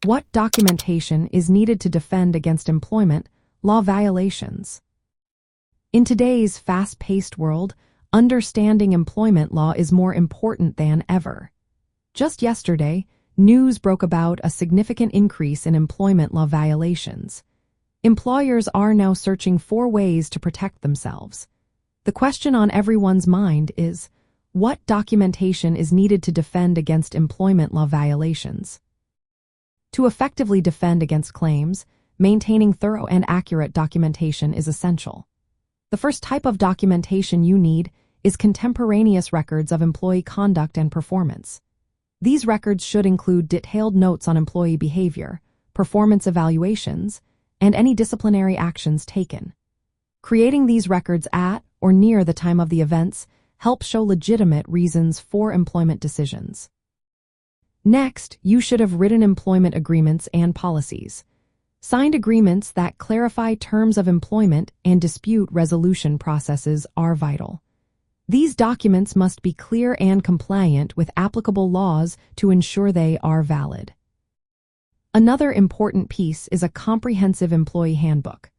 What documentation is needed to defend against employment law violations? In today's fast-paced world, understanding employment law is more important than ever. Just yesterday, news broke about a significant increase in employment law violations. Employers are now searching for ways to protect themselves. The question on everyone's mind is, what documentation is needed to defend against employment law violations? To effectively defend against claims, maintaining thorough and accurate documentation is essential. The first type of documentation you need is contemporaneous records of employee conduct and performance. These records should include detailed notes on employee behavior, performance evaluations, and any disciplinary actions taken. Creating these records at or near the time of the events helps show legitimate reasons for employment decisions. Next, you should have written employment agreements and policies. Signed agreements that clarify terms of employment and dispute resolution processes are vital. These documents must be clear and compliant with applicable laws to ensure they are valid. Another important piece is a comprehensive employee handbook.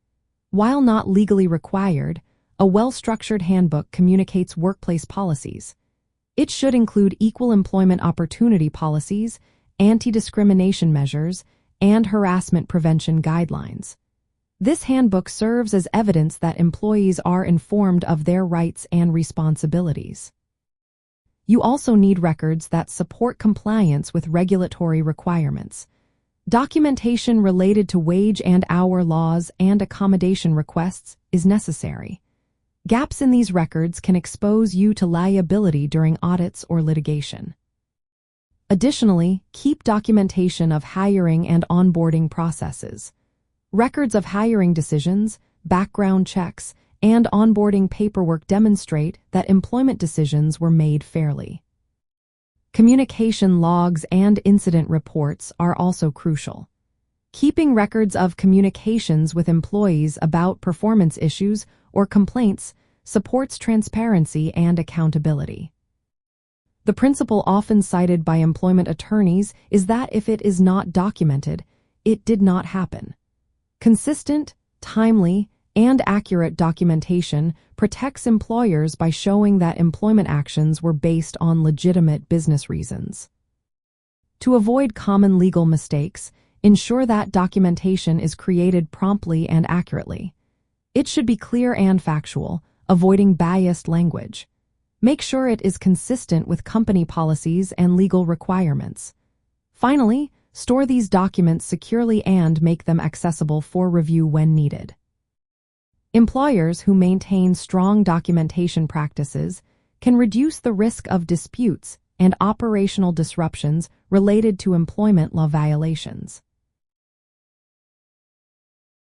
While not legally required, a well-structured handbook communicates workplace policies. It should include equal employment opportunity policies, anti-discrimination measures, and harassment prevention guidelines. This handbook serves as evidence that employees are informed of their rights and responsibilities. You also need records that support compliance with regulatory requirements. Documentation related to wage and hour laws and accommodation requests is necessary. Gaps in these records can expose you to liability during audits or litigation. Additionally, keep documentation of hiring and onboarding processes. Records of hiring decisions, background checks, and onboarding paperwork demonstrate that employment decisions were made fairly. Communication logs and incident reports are also crucial. Keeping records of communications with employees about performance issues or complaints supports transparency and accountability. The principle often cited by employment attorneys is that if it is not documented, it did not happen. Consistent, timely, and accurate documentation protects employers by showing that employment actions were based on legitimate business reasons. To avoid common legal mistakes, ensure that documentation is created promptly and accurately. It should be clear and factual, avoiding biased language. Make sure it is consistent with company policies and legal requirements. Finally, store these documents securely and make them accessible for review when needed. Employers who maintain strong documentation practices can reduce the risk of disputes and operational disruptions related to employment law violations.